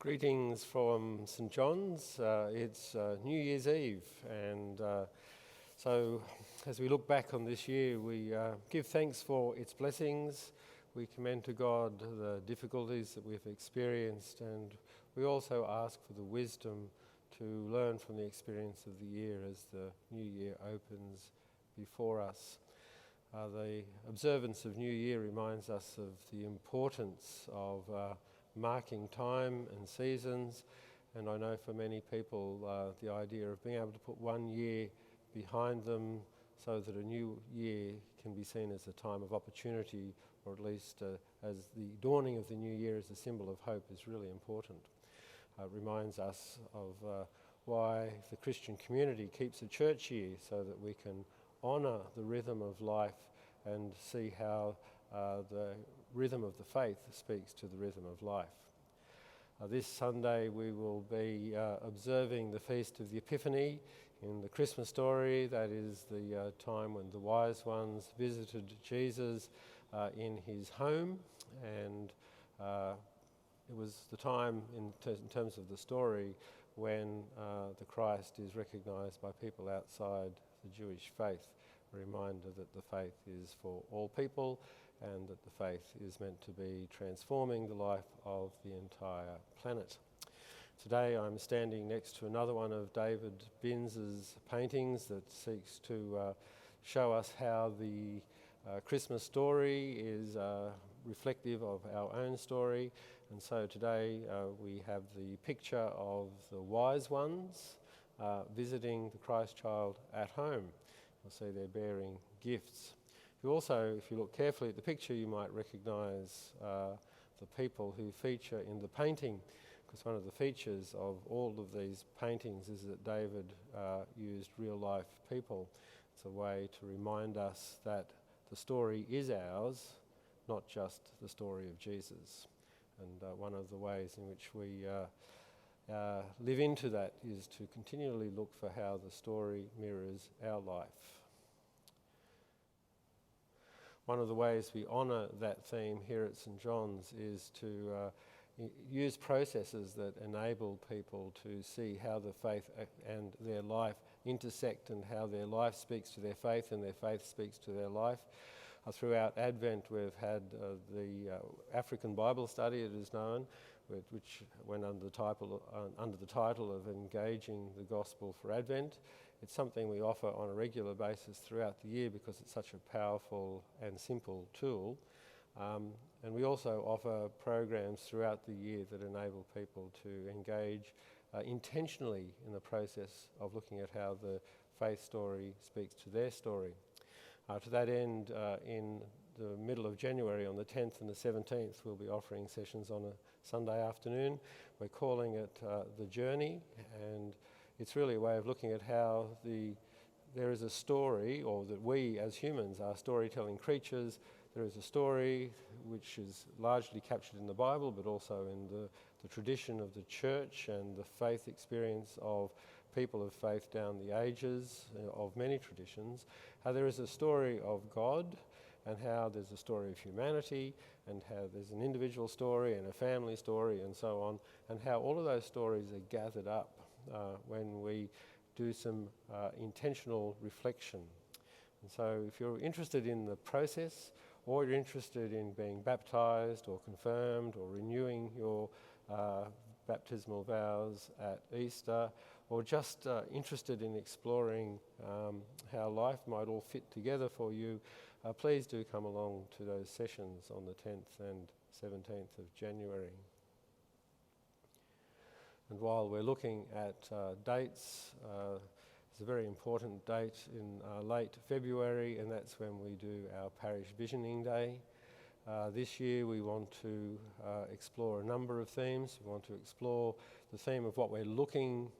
Greetings from St John's. It's New Year's Eve, and so as we look back on this year, we give thanks for its blessings. We commend to God the difficulties that we've experienced, and we also ask for the wisdom to learn from the experience of the year as the new year opens before us. The observance of New Year reminds us of the importance of marking time and seasons, and I know for many people the idea of being able to put 1 year behind them so that a new year can be seen as a time of opportunity, or at least as the dawning of the new year as a symbol of hope, is really important. It reminds us of why the Christian community keeps a church year, so that we can honour the rhythm of life and see how the rhythm of the faith speaks to the rhythm of life. This Sunday we will be observing the Feast of the Epiphany. In the Christmas story, that is the time when the wise ones visited Jesus in his home, and it was the time in terms of the story when the Christ is recognised by people outside the Jewish faith, a reminder that the faith is for all people and that the faith is meant to be transforming the life of the entire planet. Today I'm standing next to another one of David Binns' paintings that seeks to show us how the Christmas story is reflective of our own story. And so today we have the picture of the wise ones visiting the Christ child at home. You'll see they're bearing gifts. If you look carefully at the picture, you might recognise the people who feature in the painting, because one of the features of all of these paintings is that David used real-life people. It's a way to remind us that the story is ours, not just the story of Jesus. And one of the ways in which we live into that is to continually look for how the story mirrors our life. One of the ways we honour that theme here at St John's is to use processes that enable people to see how the faith and their life intersect, and how their life speaks to their faith and their faith speaks to their life. Throughout Advent we've had the African Bible study, it is known, which went under the title of Engaging the Gospel for Advent. It's something we offer on a regular basis throughout the year because it's such a powerful and simple tool. And we also offer programs throughout the year that enable people to engage intentionally in the process of looking at how the faith story speaks to their story. To that end, in the middle of January, on the 10th and the 17th, we'll be offering sessions on a Sunday afternoon. We're calling it The Journey, and it's really a way of looking at how there is a story, or that we as humans are storytelling creatures. There is a story which is largely captured in the Bible, but also in the tradition of the church and the faith experience of people of faith down the ages of many traditions. How there is a story of God, and how there's a story of humanity, and how there's an individual story and a family story and so on, and how all of those stories are gathered up when we do some intentional reflection. And so if you're interested in the process, or you're interested in being baptised or confirmed or renewing your baptismal vows at Easter, or just interested in exploring how life might all fit together for you, please do come along to those sessions on the 10th and 17th of January. And while we're looking at dates, there's a very important date in late February, and that's when we do our Parish Visioning Day. This year we want to explore a number of themes. We want to explore the theme of what we're learning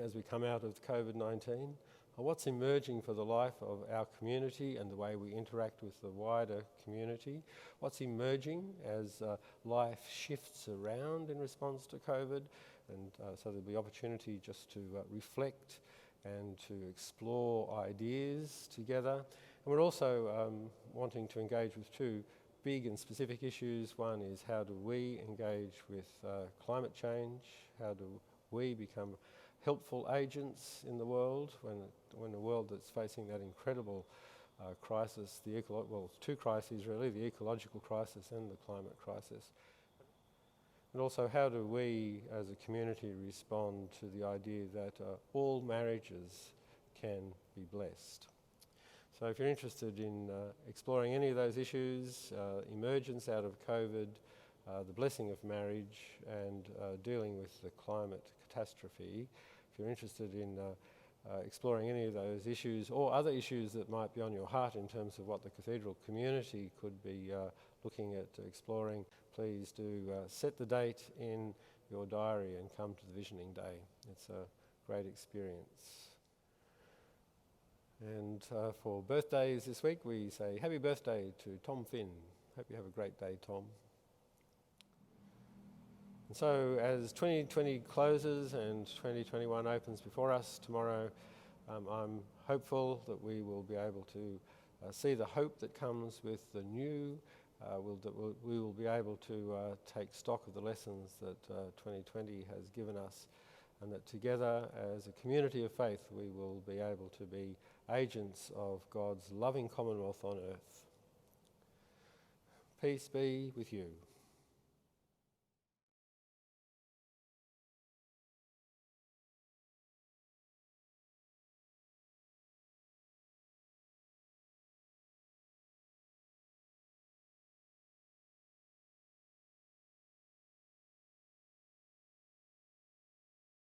as we come out of COVID-19, what's emerging for the life of our community and the way we interact with the wider community, what's emerging as life shifts around in response to COVID, and so there'll be opportunity just to reflect and to explore ideas together. And we're also wanting to engage with two big and specific issues. One is, how do we engage with climate change? How do we become helpful agents in the world when a world that's facing that incredible crisis, two crises really, the ecological crisis and the climate crisis. And also, how do we as a community respond to the idea that all marriages can be blessed? So if you're interested in exploring any of those issues, emergence out of COVID, the blessing of marriage, and dealing with the climate catastrophe, if you're interested in exploring any of those issues or other issues that might be on your heart in terms of what the cathedral community could be looking at exploring, please do set the date in your diary and come to the Visioning Day. It's a great experience. And for birthdays this week, we say happy birthday to Tom Finn. Hope you have a great day, Tom. And so as 2020 closes and 2021 opens before us tomorrow, I'm hopeful that we will be able to see the hope that comes with the new. We will be able to take stock of the lessons that 2020 has given us, and that together as a community of faith we will be able to be agents of God's loving commonwealth on earth. Peace be with you.